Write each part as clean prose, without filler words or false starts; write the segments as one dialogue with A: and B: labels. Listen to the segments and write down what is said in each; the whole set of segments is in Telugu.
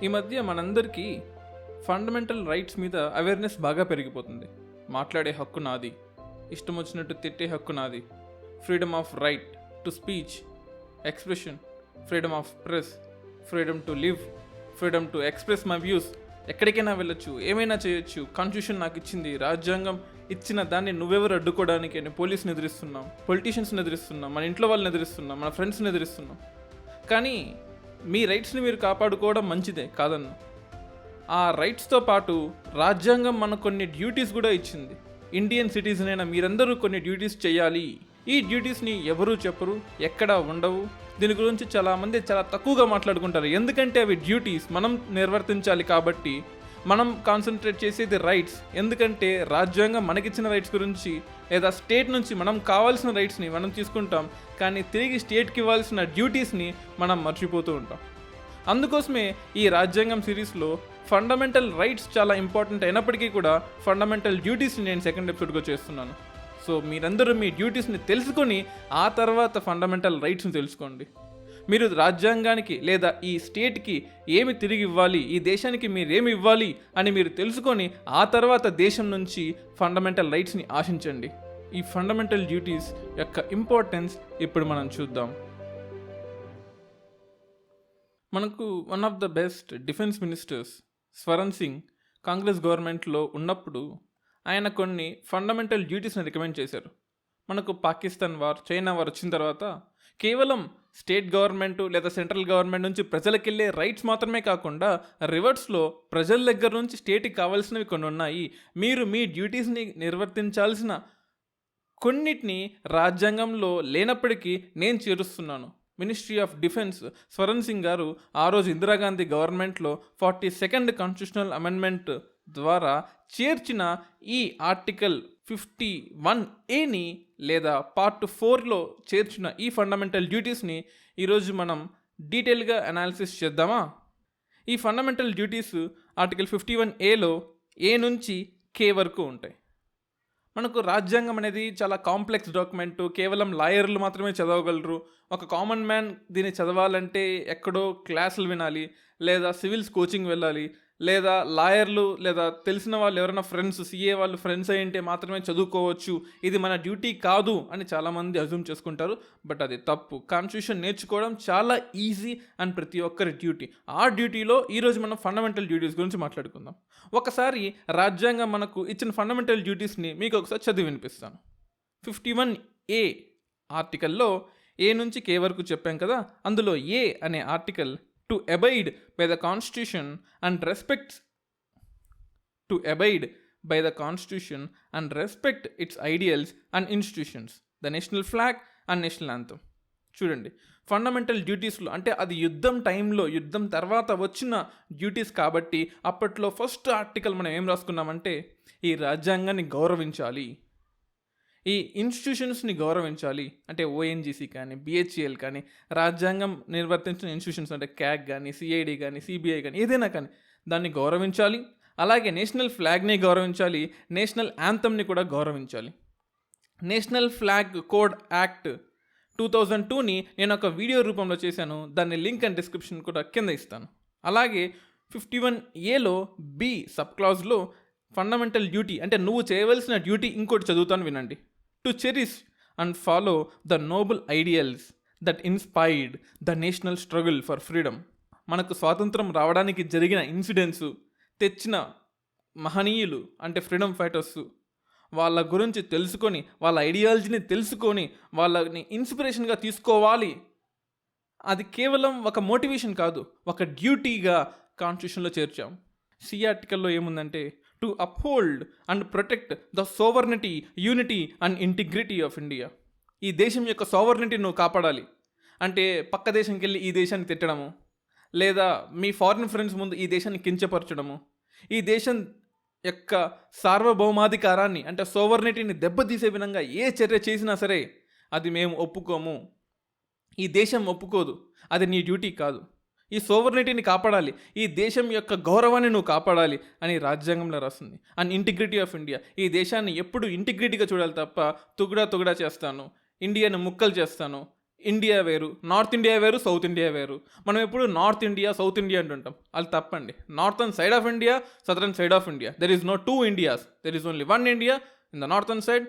A: ఈ మధ్య మనందరికీ ఫండమెంటల్ రైట్స్ మీద అవేర్నెస్ బాగా పెరిగిపోతుంది. మాట్లాడే హక్కు నాది, ఇష్టం వచ్చినట్టు తిట్టే హక్కు నాది, freedom of right to speech, expression, freedom of press, freedom to live, freedom to express my views, ఎక్కడికైనా వెళ్ళొచ్చు, ఏమైనా చేయొచ్చు, కాన్స్టిట్యూషన్ నాకు ఇచ్చింది, రాజ్యాంగం ఇచ్చిన దాన్ని నువ్వెవరు అడ్డుకోవడానికి అని పోలీసుని ఎదిరిస్తున్నాం, పొలిటీషియన్స్ని ఎదిరిస్తున్నాం, మన ఇంట్లో వాళ్ళని ఎదిరిస్తున్నాం, మన ఫ్రెండ్స్ని ఎదిరిస్తున్నాం. కానీ మీ రైట్స్ని మీరు కాపాడుకోవడం మంచిదే కాదన్నా. ఆ రైట్స్తో పాటు రాజ్యాంగం మనకు కొన్ని డ్యూటీస్ కూడా ఇచ్చింది. ఇండియన్ సిటిజన్ అయిన మీరందరూ కొన్ని డ్యూటీస్ చేయాలి. ఈ డ్యూటీస్ని ఎవరూ చెప్పరు, ఎక్కడా ఉండవు. దీని గురించి చాలామంది చాలా తక్కువగా మాట్లాడుకుంటారు. ఎందుకంటే అవి డ్యూటీస్ మనం నిర్వర్తించాలి కాబట్టి. మనం కాన్సన్ట్రేట్ చేసేది రైట్స్. ఎందుకంటే రాజ్యాంగం మనకిచ్చిన రైట్స్ గురించి లేదా స్టేట్ నుంచి మనం కావాల్సిన రైట్స్ని మనం తీసుకుంటాం, కానీ తిరిగి స్టేట్కి ఇవ్వాల్సిన డ్యూటీస్ని మనం మర్చిపోతూ ఉంటాం. అందుకోసమే ఈ రాజ్యాంగం సిరీస్లో ఫండమెంటల్ రైట్స్ చాలా ఇంపార్టెంట్ అయినప్పటికీ కూడా ఫండమెంటల్ డ్యూటీస్ని నేను సెకండ్ ఎపిసోడ్గా చేస్తున్నాను. సో మీరందరూ మీ డ్యూటీస్ని తెలుసుకొని ఆ తర్వాత ఫండమెంటల్ రైట్స్ని తెలుసుకోండి. మీరు రాజ్యాంగానికి లేదా ఈ స్టేట్కి ఏమి తిరిగి ఇవ్వాలి, ఈ దేశానికి మీరేమి ఇవ్వాలి అని మీరు తెలుసుకొని ఆ తర్వాత దేశం నుంచి ఫండమెంటల్ రైట్స్ని ఆశించండి. ఈ ఫండమెంటల్ డ్యూటీస్ యొక్క ఇంపార్టెన్స్ ఇప్పుడు మనం చూద్దాం. మనకు one of the best defence ministers Swaran Singh Congress గవర్నమెంట్లో ఉన్నప్పుడు ఆయన కొన్ని ఫండమెంటల్ డ్యూటీస్ని రికమెండ్ చేశారు. మనకు పాకిస్తాన్ వార్, చైనా వార్ వచ్చిన తర్వాత కేవలం స్టేట్ గవర్నమెంట్ లేదా సెంట్రల్ గవర్నమెంట్ నుంచి ప్రజలకు వెళ్ళే రైట్స్ మాత్రమే కాకుండా రివర్స్లో ప్రజల దగ్గర నుంచి స్టేట్కి కావాల్సినవి కొన్ని ఉన్నాయి. మీరు మీ డ్యూటీస్ని నిర్వర్తించాల్సిన కొన్నిటిని రాజ్యాంగంలో లేనప్పటికీ నేను చేరుస్తున్నాను. Ministry of defence Swaran Singh గారు ఆ రోజు ఇందిరాగాంధీ గవర్నమెంట్లో 42nd కాన్స్టిట్యూషనల్ అమెండ్మెంట్ ద్వారా చేర్చిన ఈ ఆర్టికల్ 51A లేదా పార్ట్ 4లో చేర్చిన ఈ ఫండమెంటల్ డ్యూటీస్ని ఈరోజు మనం డీటెయిల్గా అనాలిసిస్ చేద్దామా? ఈ ఫండమెంటల్ డ్యూటీస్ ఆర్టికల్ 51Aలో A నుంచి K వరకు ఉంటాయి. మనకు రాజ్యాంగం అనేది చాలా కాంప్లెక్స్ డాక్యుమెంటు, కేవలం లాయర్లు మాత్రమే చదవగలరు. ఒక కామన్ మ్యాన్ దీన్ని చదవాలంటే ఎక్కడో క్లాసులు వినాలి, లేదా సివిల్స్ కోచింగ్ వెళ్ళాలి, లేదా లాయర్లు లేదా తెలిసిన వాళ్ళు ఎవరైనా ఫ్రెండ్స్, CA వాళ్ళు ఫ్రెండ్స్ అయ్యింటే మాత్రమే చదువుకోవచ్చు. ఇది మన డ్యూటీ కాదు అని చాలామంది అజ్యూమ్ చేసుకుంటారు. బట్ అది తప్పు. కాన్స్టిట్యూషన్ నేర్చుకోవడం చాలా ఈజీ అండ్ ప్రతి ఒక్కరి డ్యూటీ. ఆ డ్యూటీలో ఈరోజు మనం ఫండమెంటల్ డ్యూటీస్ గురించి మాట్లాడుకుందాం. ఒకసారి రాజ్యాంగం మనకు ఇచ్చిన ఫండమెంటల్ డ్యూటీస్ని మీకు ఒకసారి చదివి వినిపిస్తాను. 51A ఆర్టికల్లో A నుంచి K వరకు చెప్పాం కదా. అందులో A అనే article to abide by the constitution and respect its ideals and institutions, the national flag and national anthem. చూడండి, ఫండమెంటల్ డ్యూటీస్లో అంటే అది యుద్ధం టైంలో, యుద్ధం తర్వాత వచ్చిన డ్యూటీస్ కాబట్టి అప్పట్లో ఫస్ట్ ఆర్టికల్ మనం ఏం రాసుకున్నామంటే ఈ రాజ్యాంగాన్ని గౌరవించాలి, ఈ ఇన్స్టిట్యూషన్స్ని గౌరవించాలి. అంటే ONGC కానీ, BHEL కానీ, రాజ్యాంగం నిర్వర్తించిన ఇన్స్టిట్యూషన్స్ అంటే CAG కానీ, CID కానీ, CBI కానీ, ఏదైనా కానీ దాన్ని గౌరవించాలి. అలాగే నేషనల్ ఫ్లాగ్ని గౌరవించాలి, నేషనల్ యాంథమ్ని కూడా గౌరవించాలి. నేషనల్ ఫ్లాగ్ కోడ్ యాక్ట్ 2002ని నేను ఒక వీడియో రూపంలో చేశాను. దాన్ని లింక్ అండ్ డిస్క్రిప్షన్ కూడా కింద ఇస్తాను. అలాగే 51Aలో B సబ్ క్లాజ్లో ఫండమెంటల్ డ్యూటీ అంటే నువ్వు చేయవలసిన డ్యూటీ ఇంకోటి చదువుతాను వినండి. To cherish and follow the Nobel ideals that inspired the national struggle for freedom. మనకు స్వాతంత్రం రావడానికి జరిగిన ఇన్సిడెంట్స్, తెచ్చిన మహనీయులు అంటే ఫ్రీడమ్ ఫైటర్స్, వాళ్ళ గురించి తెలుసుకొని, వాళ్ళ ఐడియాలజీని తెలుసుకొని, వాళ్ళని ఇన్స్పిరేషన్గా తీసుకోవాలి. అది కేవలం ఒక మోటివేషన్ కాదు, ఒక డ్యూటీగా కాన్స్టిట్యూషన్లో చేర్చాం. C ఆర్టికల్లో ఏముందంటే to uphold and protect the sovereignty, unity and integrity of India. ఈ దేశం యొక్క సోవర్నిటీ నువ్వు కాపాడాలి. అంటే పక్క దేశంకి వెళ్ళి ఈ దేశాన్ని తిట్టడము, లేదా మీ ఫారిన్ ఫ్రెండ్స్ ముందు ఈ దేశాన్ని కించపరచడము, ఈ దేశం యొక్క సార్వభౌమాధికారాన్ని అంటే సోవర్నిటీని దెబ్బతీసే విధంగా ఏ చర్య చేసినా సరే అది మేము ఒప్పుకోము, ఈ దేశం ఒప్పుకోదు, అది నీ డ్యూటీ కాదు. ఈ సోవర్నిటీని కాపాడాలి, ఈ దేశం యొక్క గౌరవాన్ని నువ్వు కాపాడాలి అని రాజ్యాంగంలో రాస్తుంది. అండ్ ఇంటిగ్రిటీ ఆఫ్ ఇండియా, ఈ దేశాన్ని ఎప్పుడు ఇంటిగ్రిటీగా చూడాలి తప్ప తుగుడా చేస్తాను, ఇండియాను ముక్కలు చేస్తాను, ఇండియా వేరు, నార్త్ ఇండియా వేరు, సౌత్ ఇండియా వేరు. మనం ఎప్పుడు నార్త్ ఇండియా, సౌత్ ఇండియా అంటుంటాం. అది తప్పండి. Northern side of India, southern side of India. There is no two Indias. There is only one India in the northern side,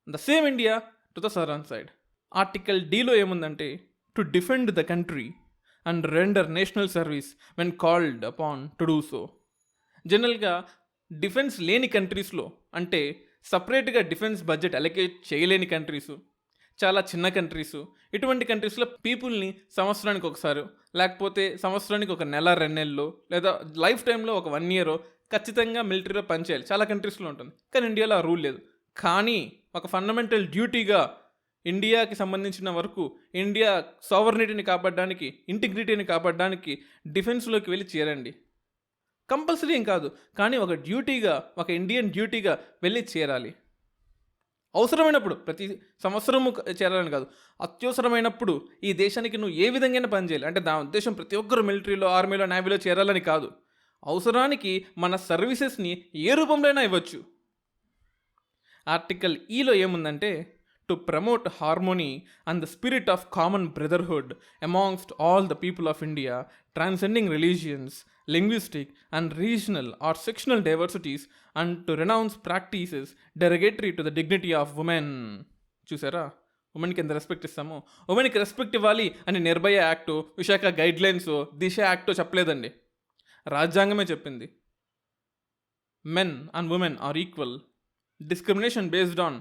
A: the same India to the southern side. Article డీలో ఏముందంటే, to defend the country and render national service when called upon to do so. జనరల్గా డిఫెన్స్ లేని కంట్రీస్లో, అంటే సపరేట్గా డిఫెన్స్ బడ్జెట్ అలొకేట్ చేయలేని కంట్రీసు, చాలా చిన్న కంట్రీసు, ఇటువంటి కంట్రీస్లో పీపుల్ని సంవత్సరానికి ఒకసారి, లేకపోతే సంవత్సరానికి ఒక నెల 2 నెలలు, లేదా లైఫ్ టైంలో ఒక 1 ఇయర్ ఖచ్చితంగా మిలిటరీలో పనిచేయాలి. చాలా కంట్రీస్లో ఉంటుంది. కానీ ఇండియాలో ఆ రూల్ లేదు. కానీ ఒక ఫండమెంటల్ డ్యూటీగా ఇండియాకి సంబంధించిన వరకు, ఇండియా సావర్నిటీని కాపాడడానికి, ఇంటిగ్రిటీని కాపాడడానికి డిఫెన్స్లోకి వెళ్ళి చేరండి. కంపల్సరీ ఏం కాదు, కానీ ఒక డ్యూటీగా, ఒక ఇండియన్ డ్యూటీగా వెళ్ళి చేరాలి. అవసరమైనప్పుడు, ప్రతి సంవత్సరము చేరాలని కాదు, అత్యవసరమైనప్పుడు ఈ దేశానికి నువ్వు ఏ విధంగా పనిచేయాలి. అంటే దాని ఉద్దేశం ప్రతి ఒక్కరు మిలిటరీలో, ఆర్మీలో, నేవీలో చేరాలని కాదు. అవసరానికి మన సర్వీసెస్ని ఏ రూపంలో అయినా ఇవ్వచ్చు. ఆర్టికల్ ఈలో ఏముందంటే, to promote harmony and the spirit of common brotherhood amongst all the people of India, transcending religions, linguistic and regional or sectional diversities, and to renounce practices derogatory to the dignity of women. చూసారా, ఉమెన్కి ఎంత రెస్పెక్ట్ ఇస్తామో, ఉమెన్కి రెస్పెక్ట్ ఇవ్వాలి అని Nirbhaya act, Vishaka guidelines, Disha act చెప్పలేదండి. రాజ్యాంగమే చెప్పింది. Men and women are equal. Discrimination based on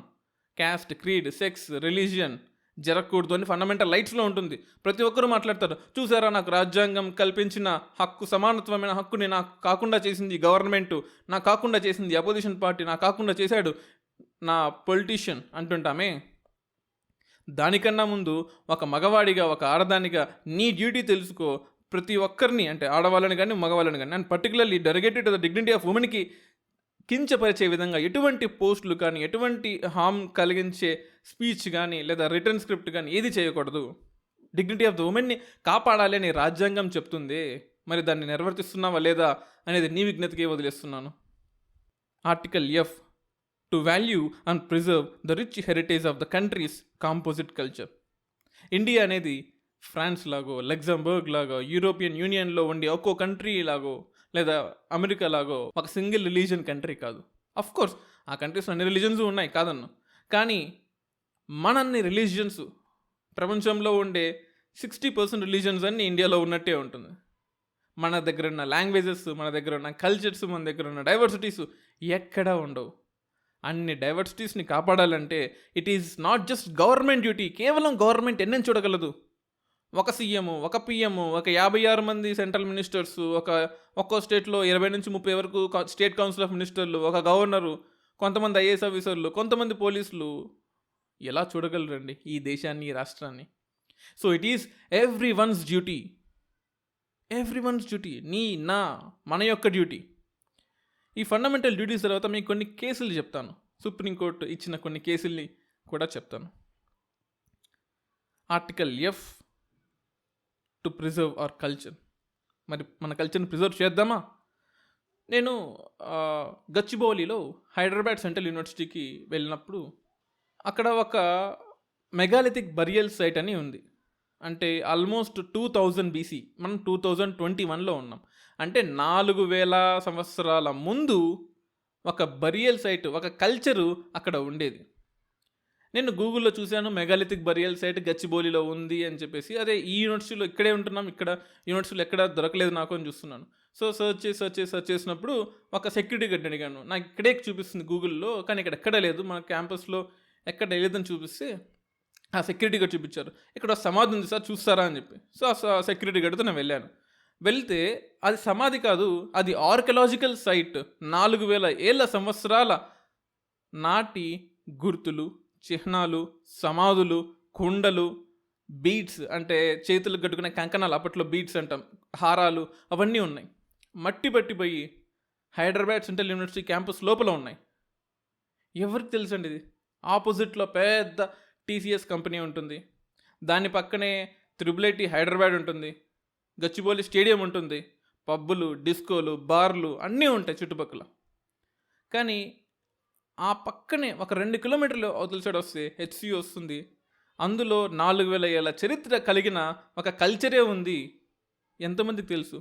A: caste, creed, sex, religion జరగకూడదు అని ఫండమెంటల్ రైట్స్లో ఉంటుంది. ప్రతి ఒక్కరూ మాట్లాడతారు, చూసారా నాకు రాజ్యాంగం కల్పించిన హక్కు, సమానత్వమైన హక్కుని నాకు కాకుండా చేసింది గవర్నమెంటు, నాకు కాకుండా చేసింది అపోజిషన్ పార్టీ, నాకు కాకుండా చేశాడు నా పొలిటీషియన్ అంటుంటామే. దానికన్నా ముందు ఒక మగవాడిగా, ఒక ఆడదానిగా నీ డ్యూటీ తెలుసుకో. ప్రతి ఒక్కరిని, అంటే ఆడవాళ్ళని కానీ మగవాళ్ళని కానీ, and particularly derogated to the dignity of ఉమెన్కి కించపరిచే విధంగా ఎటువంటి పోస్టులు కానీ, ఎటువంటి హామ్ కలిగించే స్పీచ్ కానీ, లేదా రిటర్న్ స్క్రిప్ట్ కానీ ఏది చేయకూడదు. డిగ్నిటీ ఆఫ్ ద ఉమెన్ని కాపాడాలి అని రాజ్యాంగం చెప్తుంది. మరి దాన్ని నిర్వర్తిస్తున్నావా లేదా అనేది నీ విజ్ఞతకే వదిలేస్తున్నాను. Article F, to value and preserve the rich heritage of the countries composite culture. India అనేది ఫ్రాన్స్ లాగో, లగ్జంబర్గ్ లాగో, యూరోపియన్ యూనియన్లో ఉండే ఒక్కో కంట్రీ లాగో, లేదా అమెరికా లాగో ఒక సింగిల్ రిలీజియన్ కంట్రీ కాదు. అఫ్ కోర్స్ ఆ కంట్రీస్లో అన్ని రిలీజన్స్ ఉన్నాయి కాదన్ను, కానీ మనన్ని రిలీజియన్స్, ప్రపంచంలో ఉండే 60% రిలీజియన్స్ అన్నీ ఇండియాలో ఉన్నట్టే ఉంటుంది. మన దగ్గర ఉన్న లాంగ్వేజెస్, మన దగ్గర ఉన్న కల్చర్స్, మన దగ్గర ఉన్న డైవర్సిటీస్ ఎక్కడా ఉండవు. అన్ని డైవర్సిటీస్ని కాపాడాలంటే it is not just government duty. కేవలం గవర్నమెంట్ ఎన్నెన్ని చూడగలదు. ఒక సీఎం, ఒక పిఎం, ఒక 56 మంది సెంట్రల్ మినిస్టర్స్, ఒక్కో స్టేట్లో 20 నుంచి 30 వరకు స్టేట్ కౌన్సిల్ ఆఫ్ మినిస్టర్లు, ఒక గవర్నరు, కొంతమంది ఐఏఎస్ ఆఫీసర్లు, కొంతమంది పోలీసులు ఎలా చూడగలరండి ఈ దేశాన్ని, ఈ రాష్ట్రాన్ని? So it is every once duty, నీ, నా, మన యొక్క డ్యూటీ. ఈ ఫండమెంటల్ డ్యూటీస్ తర్వాత మీకు కొన్ని కేసులు చెప్తాను. సుప్రీంకోర్టు ఇచ్చిన కొన్ని కేసుల్ని కూడా చెప్తాను. Article F, to preserve our culture. మరి మన కల్చర్ని ప్రిజర్వ్ చేద్దామా? నేను గచ్చిబౌలిలో హైదరాబాద్ సెంట్రల్ యూనివర్సిటీకి వెళ్ళినప్పుడు అక్కడ ఒక మెగాలిథిక్ బరియల్ సైట్ అని ఉంది. అంటే ఆల్మోస్ట్ 2000 BC, మనం 2021లో ఉన్నాం. అంటే 4000 సంవత్సరాల ముందు ఒక బరియల్ సైట్, ఒక కల్చరు అక్కడ ఉండేది. నేను గూగుల్లో చూశాను, మెగాలిథిక్ బరియల్ సైట్ గచ్చిబౌలిలో ఉంది అని చెప్పేసి. అదే ఈ యూనివర్సిటీలో ఇక్కడే ఉంటున్నాం, ఇక్కడ యూనివర్సిటీలో ఎక్కడ దొరకలేదు నాకు అని చూస్తున్నాను. సో సర్చ్ చేసినప్పుడు ఒక సెక్యూరిటీ గార్డ్ అడిగాను, నాకు ఇక్కడే చూపిస్తుంది గూగుల్లో, కానీ ఇక్కడ ఎక్కడ లేదు, మన క్యాంపస్లో ఎక్కడ లేదని చూపిస్తే ఆ సెక్యూరిటీ గార్డ్ చూపించారు. ఇక్కడ సమాధి ఉంది సార్, చూస్తారా అని చెప్పి. సో ఆ సెక్యూరిటీ గార్డ్తో నేను వెళ్తే అది సమాధి కాదు, అది ఆర్కియలాజికల్ సైట్. 4000 ఏళ్ళ సంవత్సరాల నాటి గుర్తులు, చిహ్నాలు, సమాధులు, కుండలు, బీడ్స్, అంటే చేతులకు కట్టుకునే కంకణాలు, అప్పట్లో బీడ్స్ అంటాం, హారాలు, అవన్నీ ఉన్నాయి. మట్టి పట్టిపోయి హైదరాబాద్ సెంట్రల్ యూనివర్సిటీ క్యాంపస్ లోపల ఉన్నాయి. ఎవరికి తెలుసండి ఇది? ఆపోజిట్లో పెద్ద TCS కంపెనీ ఉంటుంది, దాని పక్కనే త్రిబుల్ హైదరాబాద్ ఉంటుంది, గచ్చిబౌలి స్టేడియం ఉంటుంది, పబ్బులు, డిస్కోలు, బార్లు అన్నీ ఉంటాయి చుట్టుపక్కల. కానీ ఆ పక్కనే ఒక 2 కిలోమీటర్లు అవతల సైడ్ వస్తే HCU వస్తుంది, అందులో 4000 ఏళ్ల చరిత్ర కలిగిన ఒక కల్చరే ఉంది. ఎంతమందికి తెలుసు?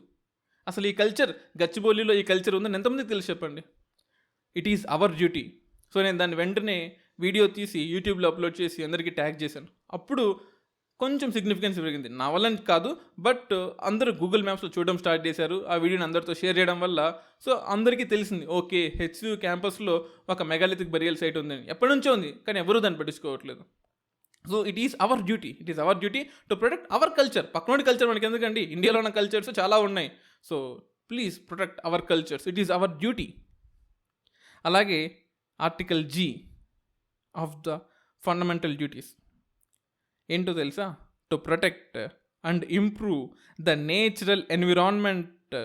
A: అసలు ఈ కల్చర్, గచ్చిబౌలిలో ఈ కల్చర్ ఉందని ఎంతమందికి తెలుసు చెప్పండి? It is our duty. So నేను దాన్ని వెంటనే వీడియో తీసి యూట్యూబ్లో అప్లోడ్ చేసి అందరికీ ట్యాగ్ చేశాను. అప్పుడు కొంచెం సిగ్నిఫికెన్స్ పెరిగింది. నా వల్ల కాదు, బట్ అందరూ గూగుల్ మ్యాప్స్లో చూడడం స్టార్ట్ చేశారు. ఆ వీడియోని అందరితో షేర్ చేయడం వల్ల సో అందరికీ తెలిసింది, ఓకే హెచ్యు క్యాంపస్లో ఒక మెగాలిథిక్ బరియల్ సైట్ ఉందని. ఎప్పటి నుంచో ఉంది, కానీ ఎవరూ దాన్ని పట్టించుకోవట్లేదు. So it is our duty to protect our culture. పక్కనోడి కల్చర్ మనకి ఎందుకండి? ఇండియాలో ఉన్న కల్చర్స్ చాలా ఉన్నాయి. So please protect our cultures. It is our duty. అలాగే article G of the fundamental duties ఏంటో తెలుసా? To protect and improve the natural environment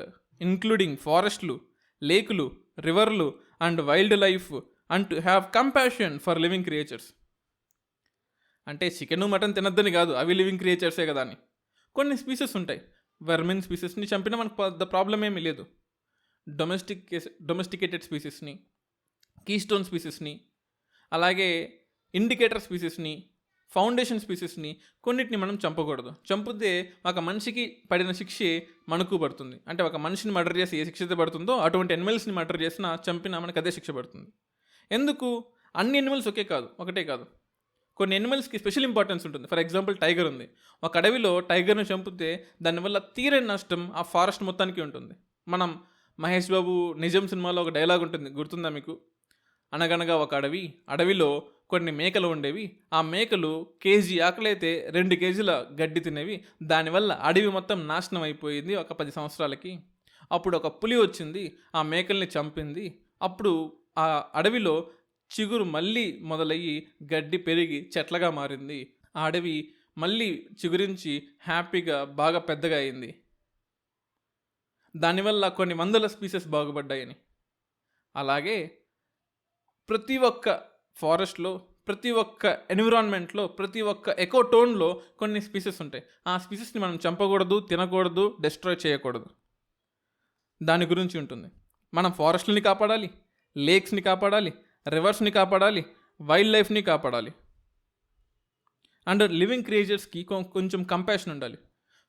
A: including ఫారెస్ట్లు, లేకులు, రివర్లు and wild life and to have compassion for living creatures. అంటే చికెన్ మటన్ తినద్దని కాదు, అవి లివింగ్ క్రియేచర్సే కదా అని. కొన్ని స్పీసెస్ ఉంటాయి, వెర్మిన్ స్పీసెస్ని చంపినా మనకు పెద్ద ప్రాబ్లం ఏమీ లేదు. డొమెస్టికేటెడ్ స్పీసెస్ని, కీస్టోన్ స్పీసెస్ని, అలాగే ఇండికేటర్ స్పీసెస్ని, ఫౌండేషన్ స్పీసెస్ని కొన్నిటిని మనం చంపకూడదు. చంపితే ఒక మనిషికి పడిన శిక్షే మనకు పడుతుంది. అంటే ఒక మనిషిని మర్డర్ చేసి ఏ శిక్ష అయితే పడుతుందో అటువంటి ఎనిమల్స్ని మర్డర్ చేసినా చంపినా మనకు అదే శిక్ష పడుతుంది. ఎందుకు? అన్ని ఎనిమల్స్ ఒకటే కాదు. కొన్ని ఎనిమల్స్కి స్పెషల్ ఇంపార్టెన్స్ ఉంటుంది. ఫర్ ఎగ్జాంపుల్ టైగర్ ఉంది. ఒక అడవిలో టైగర్ను చంపితే దానివల్ల తీరని నష్టం ఆ ఫారెస్ట్ మొత్తానికి ఉంటుంది. మనం మహేష్ బాబు నిజం సినిమాలో ఒక డైలాగ్ ఉంటుంది, గుర్తుందా మీకు? అనగనగా ఒక అడవిలో కొన్ని మేకలు ఉండేవి. ఆ మేకలు కేజీ ఆకలైతే 2 కేజీల గడ్డి తినేవి. దానివల్ల అడవి మొత్తం నాశనం అయిపోయింది ఒక 10 సంవత్సరాలకి. అప్పుడు ఒక పులి వచ్చింది, ఆ మేకల్ని చంపింది. అప్పుడు ఆ అడవిలో చిగురు మళ్ళీ మొదలయ్యి గడ్డి పెరిగి చెట్లగా మారింది. ఆ అడవి మళ్ళీ చిగురించి హ్యాపీగా బాగా పెద్దగా అయింది. దానివల్ల కొన్ని వందల స్పీసెస్ బాగుపడ్డాయని. అలాగే ప్రతి ఒక్క ఫారెస్ట్లో, ప్రతి ఒక్క ఎన్విరాన్మెంట్లో, ప్రతి ఒక్క ఎకోటోన్లో కొన్ని స్పీసెస్ ఉంటాయి. ఆ స్పీసెస్ని మనం చంపకూడదు, తినకూడదు, డిస్ట్రాయ్ చేయకూడదు. దాని గురించి ఉంటుంది. మనం ఫారెస్ట్ని కాపాడాలి, లేక్స్ని కాపాడాలి, రివర్స్ని కాపాడాలి, వైల్డ్ లైఫ్ని కాపాడాలి. అండ్ లివింగ్ క్రియేచర్స్కి కొంచెం కంపాషన్ ఉండాలి.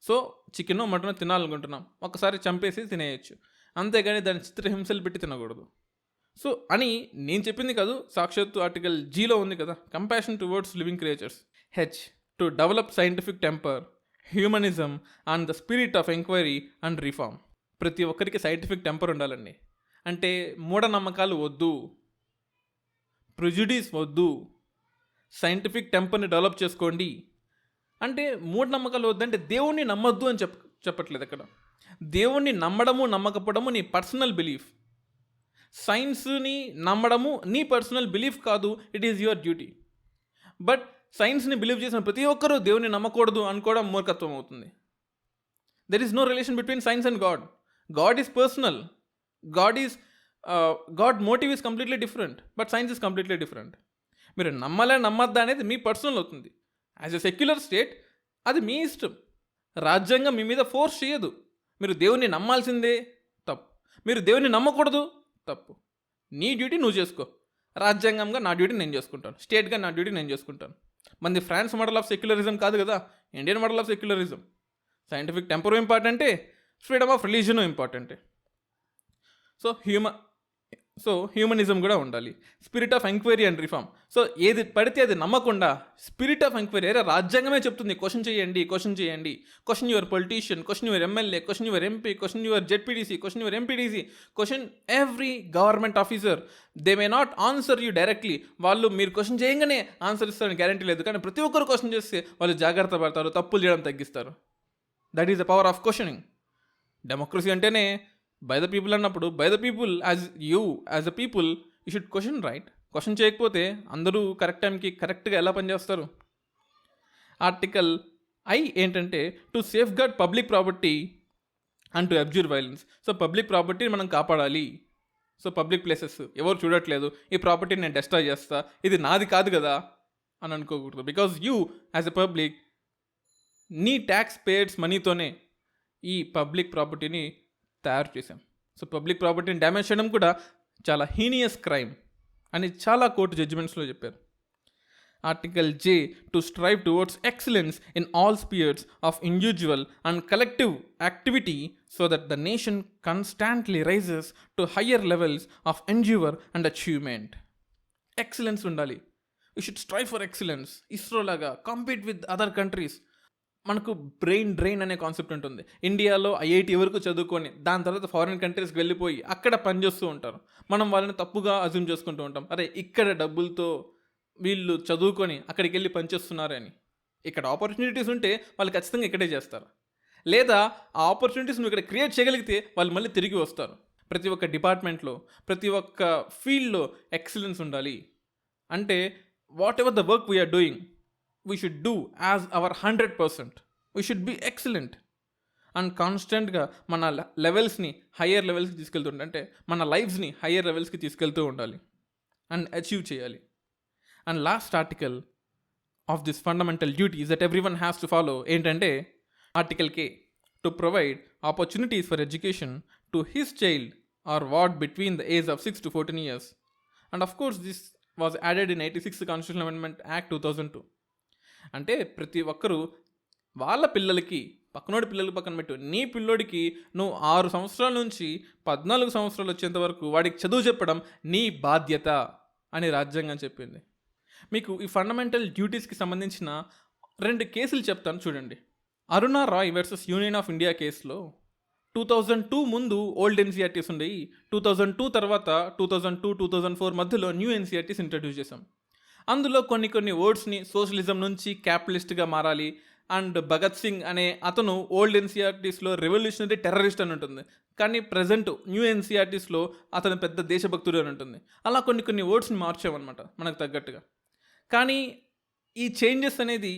A: సో చికెన్ మటన్ తినాలనుకుంటున్నాం, ఒకసారి చంపేసి తినేయచ్చు, అంతేగాని దాన్ని చిత్రహింసలు పెట్టి తినకూడదు. సో అని నేను చెప్పింది కాదు, సాక్షాత్తు ఆర్టికల్ జీలో ఉంది కదా, compassion towards living creatures. H two develop scientific temper, humanism and the spirit of enquiry and reform. ప్రతి ఒక్కరికి సైంటిఫిక్ టెంపర్ ఉండాలండి. అంటే మూఢనమ్మకాలు వద్దు, ప్రిజుడీస్ వద్దు, సైంటిఫిక్ టెంపర్ని డెవలప్ చేసుకోండి. అంటే మూఢనమ్మకాలు వద్దంటే దేవుణ్ణి నమ్మొద్దు అని చెప్పట్లేదు అక్కడ. దేవుణ్ణి నమ్మడము నమ్మకపోవడము నీ పర్సనల్ బిలీఫ్. సైన్స్ని నమ్మడము నీ పర్సనల్ బిలీఫ్ కాదు, it is your duty. But సైన్స్ని బిలీవ్ చేసిన ప్రతి ఒక్కరూ దేవుణ్ణి నమ్మకూడదు అనుకోవడం మూర్ఖత్వం అవుతుంది. There is no relation between science and God. God is personal. God motive is completely different, but science is completely different. మీరు నమ్మద్దా అనేది మీ పర్సనల్ అవుతుంది. యాజ్ ఎ సెక్యులర్ స్టేట్ అది మీ ఇష్టం. రాజ్యాంగం మీ మీద ఫోర్స్ చేయదు. మీరు దేవుణ్ణి నమ్మాల్సిందే, తప్పు. మీరు దేవుణ్ణి నమ్మకూడదు, తప్పు. నీ డ్యూటీ నువ్వు చేసుకో. రాజ్యాంగంగా నా డ్యూటీ నేను చేసుకుంటాను, స్టేట్గా నా డ్యూటీ నేను చేసుకుంటాను. మనది ఫ్రాన్స్ మోడల్ ఆఫ్ సెక్యులరిజం కాదు కదా, Indian model of secularism. Scientific temper ఇంపార్టెంటే, ఫ్రీడమ్ ఆఫ్ రిలీజన్ ఇంపార్టెంటే. సో హ్యూమనిజం కూడా ఉండాలి. Spirit of enquiry and reform. So ఏది పడితే అది నమ్మకుండా స్పిరిట్ ఆఫ్ ఎంక్వైరీ, రాజ్యాంగమే చెప్తుంది క్వశ్చన్ చేయండి. Question your politician, question your MLA, question your MP, question your ZPTC, question your MPTC, question every government officer. They may not answer you directly. వాళ్ళు మీరు క్వశ్చన్ చేయగానే ఆన్సర్ ఇస్తారని గ్యారంటీ లేదు, కానీ ప్రతి ఒక్కరు క్వశ్చన్ చేస్తే వాళ్ళు జాగ్రత్త పడతారు, తప్పులు చేయడం తగ్గిస్తారు. That is the power of questioning. Democracy అంటేనే బై ద పీపుల్ అన్నప్పుడు, by the people as a people you should question, right? Question చేయకపోతే అందరూ కరెక్ట్ టైంకి కరెక్ట్గా ఎలా పనిచేస్తారు? ఆర్టికల్ ఐ ఏంటంటే to safeguard public property and to abjure violence. So public ప్రాపర్టీని మనం కాపాడాలి. సో పబ్లిక్ ప్లేసెస్ ఎవరు చూడట్లేదు, ఈ ప్రాపర్టీని నేను డెస్ట్రాయ్ చేస్తా, ఇది నాది కాదు కదా అని అనుకోకూడదు. Because you as a public నీ ట్యాక్స్ పేయర్స్ మనీతోనే ఈ పబ్లిక్ ప్రాపర్టీని తయారు చేశాం. సో పబ్లిక్ ప్రాపర్టీని డ్యామేజ్ చేయడం కూడా చాలా హీనియస్ క్రైమ్ అని చాలా కోర్టు జడ్జిమెంట్స్లో చెప్పారు. Article J, to strive towards excellence in all spheres of individual and collective activity so that the nation constantly rises to higher levels of endeavor and achievement. Excellence ఉండాలి. You should strive for excellence. ISRO లాగా కాంపీట్ విత్ అదర్ కంట్రీస్. మనకు బ్రెయిన్ డ్రైన్ అనే కాన్సెప్ట్ ఉంటుంది. ఇండియాలో ఐఐటి వరకు చదువుకొని దాని తర్వాత ఫారిన్ కంట్రీస్కి వెళ్ళిపోయి అక్కడ పనిచేస్తూ ఉంటారు. మనం వాళ్ళని తప్పుగా అజ్యూమ్ చేసుకుంటూ ఉంటాం, అరే ఇక్కడ డబ్బులతో వీళ్ళు చదువుకొని అక్కడికి వెళ్ళి పనిచేస్తున్నారని. ఇక్కడ ఆపర్చునిటీస్ ఉంటే వాళ్ళు ఖచ్చితంగా ఇక్కడే చేస్తారు. లేదా ఆ ఆపర్చునిటీస్ నువ్వు ఇక్కడ క్రియేట్ చేయగలిగితే వాళ్ళు మళ్ళీ తిరిగి వస్తారు. ప్రతి ఒక్క డిపార్ట్మెంట్లో, ప్రతి ఒక్క ఫీల్డ్లో ఎక్సలెన్స్ ఉండాలి. అంటే whatever the work we are doing, we should do as our 100%. We should be excellent and కాన్స్టెంట్గా మన లెవెల్స్ని హయ్యర్ లెవెల్స్కి తీసుకెళ్తుంటే, అంటే మన లైఫ్స్ని హయ్యర్ లెవెల్స్కి తీసుకెళ్తూ ఉండాలి అండ్ అచీవ్ చేయాలి. And last article of this fundamental duties that every one has to follow ఏంటంటే article K, to provide opportunities for education to his child or ward between the age of 6 to 14 years. And of course this was added in 86th Constitutional Amendment Act 2002. అంటే ప్రతి ఒక్కరూ వాళ్ళ పిల్లలకి, పక్కనోడి పిల్లలకి పక్కన పెట్టు, నీ పిల్లోడికి నువ్వు 6 సంవత్సరాల నుంచి 14 సంవత్సరాలు వచ్చేంత వరకు వాడికి చదువు చెప్పడం నీ బాధ్యత అని రాజ్యాంగం చెప్పింది. మీకు ఈ ఫండమెంటల్ డ్యూటీస్కి సంబంధించిన 2 కేసులు చెప్తాను చూడండి. Aruna Roy versus union of India కేసులో 2002 ముందు ఓల్డ్ ఎన్సీఆర్టీస్ ఉండేవి, 2002 తర్వాత 2002-2004 మధ్యలో న్యూ ఎన్సీఆర్టీస్ ఇంట్రడ్యూస్ చేశాం. అందులో కొన్ని వర్డ్స్ని సోషలిజం నుంచి క్యాపిటలిస్ట్గా మారాలి అండ్ భగత్ సింగ్ అనే అతను ఓల్డ్ ఎన్సీఆర్టీస్లో రెవల్యూషనరీ టెర్రరిస్ట్ అని ఉంటుంది, కానీ ప్రజెంట్ న్యూ ఎన్సీఆర్టీస్లో అతను పెద్ద దేశభక్తుడు అని ఉంటుంది. అలా కొన్ని వర్డ్స్ని మార్చామన్నమాట మనకు తగ్గట్టుగా. కానీ ఈ చేంజెస్ అనేది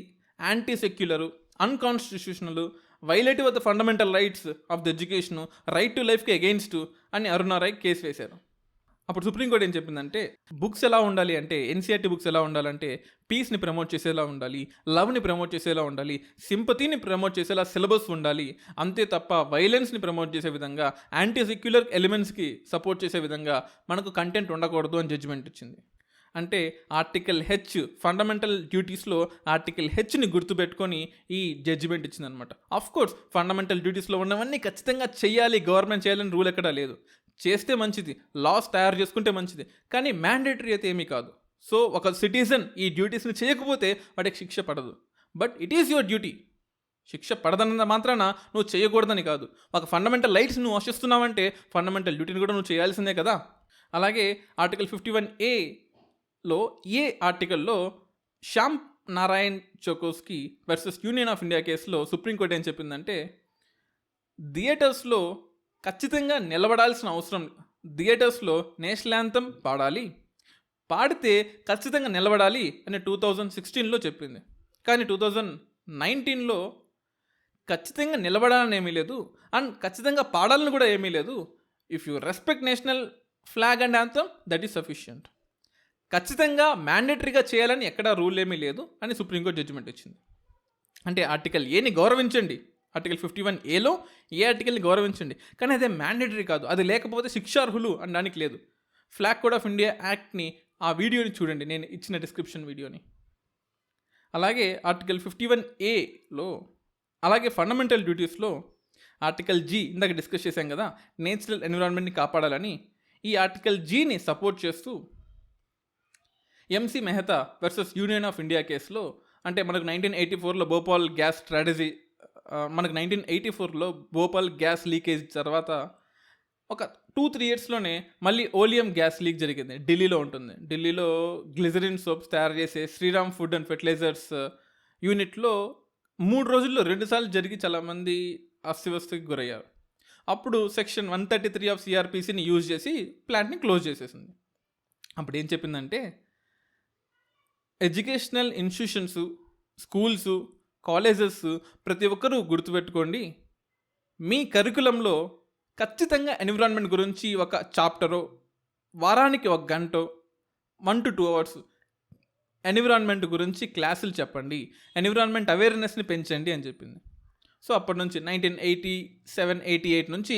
A: anti secular, unconstitutional, violative of the fundamental rights of the education, right to లైఫ్కి అగెయిన్స్ట్ అని అరుణా రాయ్ కేసు వేశారు. అప్పుడు సుప్రీంకోర్టు ఏం చెప్పిందంటే బుక్స్ ఎలా ఉండాలి అంటే, ఎన్సీఆర్టీ బుక్స్ ఎలా ఉండాలంటే పీస్ని ప్రమోట్ చేసేలా ఉండాలి, లవ్ని ప్రమోట్ చేసేలా ఉండాలి, సింపతిని ప్రమోట్ చేసేలా సిలబస్ ఉండాలి, అంతే తప్ప వైలెన్స్ని ప్రమోట్ చేసే విధంగా, యాంటీ సెక్యులర్ ఎలిమెంట్స్కి సపోర్ట్ చేసే విధంగా మనకు కంటెంట్ ఉండకూడదు అని జడ్జిమెంట్ ఇచ్చింది. అంటే ఆర్టికల్ H, ఫండమెంటల్ డ్యూటీస్లో ఆర్టికల్ Hని గుర్తుపెట్టుకొని ఈ జడ్జిమెంట్ ఇచ్చిందనమాట. ఆఫ్కోర్స్ ఫండమెంటల్ డ్యూటీస్లో ఉన్నవన్నీ ఖచ్చితంగా చేయాలి, గవర్నమెంట్ చేయాలని రూల్ ఎక్కడా లేదు. చేస్తే మంచిది, లాస్ తయారు చేసుకుంటే మంచిది, కానీ మ్యాండేటరీ అయితే ఏమీ కాదు. సో ఒక సిటిజన్ ఈ డ్యూటీస్ని చేయకపోతే వాడికి శిక్ష పడదు, but it is your duty. శిక్ష పడదన్న మాత్రాన నువ్వు చేయకూడదని కాదు. ఒక ఫండమెంటల్ రైట్స్ నువ్వు ఆశిస్తున్నావంటే ఫండమెంటల్ డ్యూటీని కూడా నువ్వు చేయాల్సిందే కదా. అలాగే ఆర్టికల్ 51A ఏ ఆర్టికల్లో Shyam Narayan Chouksey versus union of India కేసులో సుప్రీంకోర్టు ఏం చెప్పిందంటే థియేటర్స్లో ఖచ్చితంగా నిలబడాల్సిన అవసరం, థియేటర్స్లో నేషనల్ యాంథమ్ పాడాలి, పాడితే ఖచ్చితంగా నిలబడాలి అని 2016లో చెప్పింది. కానీ 2019లో ఖచ్చితంగా నిలబడాలని ఏమీ లేదు అండ్ ఖచ్చితంగా పాడాలని కూడా ఏమీ లేదు. If you respect national flag and anthem that is sufficient. ఖచ్చితంగా మ్యాండేటరీగా చేయాలని ఎక్కడా రూల్ ఏమీ లేదు అని సుప్రీంకోర్టు జడ్జిమెంట్ ఇచ్చింది. అంటే ఆర్టికల్ ఏని గౌరవించండి, ఆర్టికల్ 51Aలో ఏ ఆర్టికల్ని గౌరవించండి, కానీ అదే మ్యాండేటరీ కాదు. అది లేకపోతే శిక్షార్హులు అనడానికి లేదు. ఫ్లాగ్ కోడ్ ఆఫ్ ఇండియా యాక్ట్ని ఆ వీడియోని చూడండి, నేను ఇచ్చిన డిస్క్రిప్షన్ వీడియోని. అలాగే ఆర్టికల్ 51Aలో అలాగే ఫండమెంటల్ డ్యూటీస్లో ఆర్టికల్ G ఇందాక డిస్కస్ చేశాం కదా, నేచురల్ ఎన్విరాన్మెంట్ని కాపాడాలని. ఈ ఆర్టికల్ Gని సపోర్ట్ చేస్తూ MC Mehta versus union of India కేసులో, అంటే మనకు 1984లో భోపాల్ గ్యాస్ స్ట్రాటజీ, మనకు 1984లో భోపాల్ గ్యాస్ లీకేజ్ తర్వాత ఒక 2-3 ఇయర్స్లోనే మళ్ళీ ఓలియం గ్యాస్ లీక్ జరిగింది. ఢిల్లీలో ఉంటుంది. ఢిల్లీలో గ్లిజరిన్ సోప్స్ తయారు చేసే శ్రీరామ్ ఫుడ్ అండ్ ఫెర్టిలైజర్స్ యూనిట్లో 3 రోజుల్లో 2 సార్లు జరిగి చాలామంది అస్తవ్యస్తకి గురయ్యారు. అప్పుడు సెక్షన్ 133 ఆఫ్ సిఆర్పిసిని యూజ్ చేసి ప్లాంట్ని క్లోజ్ చేసేసింది. అప్పుడు ఏం చెప్పిందంటే ఎడ్యుకేషనల్ ఇన్స్టిట్యూషన్స్, స్కూల్స్, కాలేజెస్ ప్రతి ఒక్కరూ గుర్తుపెట్టుకోండి, మీ కరికులంలో ఖచ్చితంగా ఎన్విరాన్మెంట్ గురించి ఒక చాప్టరో, వారానికి 1 గంటో 1 to 2 hours ఎన్విరాన్మెంట్ గురించి క్లాసులు చెప్పండి, ఎన్విరాన్మెంట్ అవేర్నెస్ని పెంచండి అని చెప్పింది. సో అప్పటి నుంచి 1987-88 నుంచి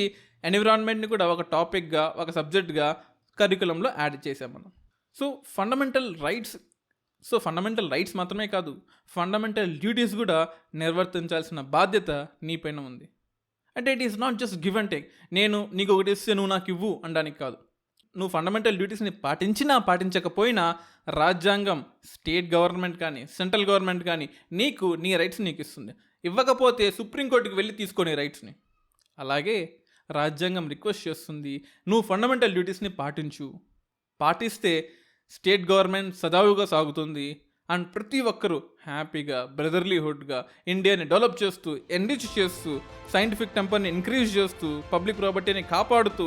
A: ఎన్విరాన్మెంట్ని కూడా ఒక టాపిక్గా, ఒక సబ్జెక్ట్గా కరికులంలో యాడ్ చేసాం మనం. So fundamental rights so fundamental rights మాత్రమే కాదు, ఫండమెంటల్ డ్యూటీస్ కూడా నిర్వర్తించాల్సిన బాధ్యత నీపైన ఉంది. అంటే it is not just give and take. నేను నీకు ఒకటి ఇస్తే నువ్వు నాకు ఇవ్వు అనడానికి కాదు. నువ్వు ఫండమెంటల్ డ్యూటీస్ని పాటించినా పాటించకపోయినా రాజ్యాంగం, స్టేట్ గవర్నమెంట్ కానీ సెంట్రల్ గవర్నమెంట్ కానీ నీకు నీ రైట్స్ నీకు ఇస్తుంది. ఇవ్వకపోతే సుప్రీంకోర్టుకి వెళ్ళి తీసుకొని రైట్స్ని. అలాగే రాజ్యాంగం రిక్వెస్ట్ చేస్తుంది, నువ్వు ఫండమెంటల్ డ్యూటీస్ని పాటించు. పాటిస్తే స్టేట్ గవర్నమెంట్ సజావుగా సాగుతుంది అండ్ ప్రతి ఒక్కరూ హ్యాపీగా బ్రదర్లీహుడ్గా ఇండియాని డెవలప్ చేస్తూ, ఎన్రిచ్ చేస్తూ, సైంటిఫిక్ టెంపర్ని ఇంక్రీజ్ చేస్తూ, పబ్లిక్ ప్రాపర్టీని కాపాడుతూ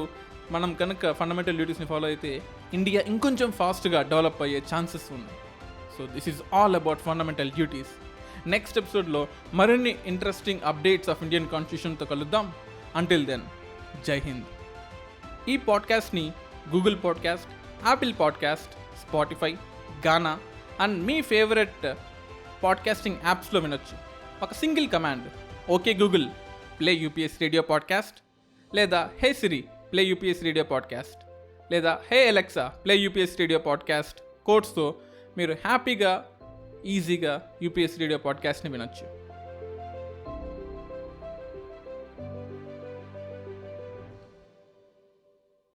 A: మనం కనుక ఫండమెంటల్ డ్యూటీస్ని ఫాలో అయితే ఇండియా ఇంకొంచెం ఫాస్ట్గా డెవలప్ అయ్యే ఛాన్సెస్ ఉన్నాయి. So this is all about fundamental duties. Next ఎపిసోడ్లో మరిన్ని ఇంట్రెస్టింగ్ అప్డేట్స్ ఆఫ్ ఇండియన్ కాన్స్టిట్యూషన్తో కలుద్దాం. Until then, jai hind. ఈ పాడ్కాస్ట్ని Google podcast, Apple podcast, Spotify, Gaana and మీ ఫేవరెట్ పాడ్కాస్టింగ్ యాప్స్లో వినొచ్చు. ఒక single command, okay Google play UPS radio podcast, లేదా హే సిరి ప్లే యూపీఎస్ రేడియో పాడ్కాస్ట్, లేదా hey Alexa play UPS radio podcast కోడ్స్తో మీరు హ్యాపీగా ఈజీగా యూపీఎస్ రేడియో పాడ్కాస్ట్ని వినొచ్చు.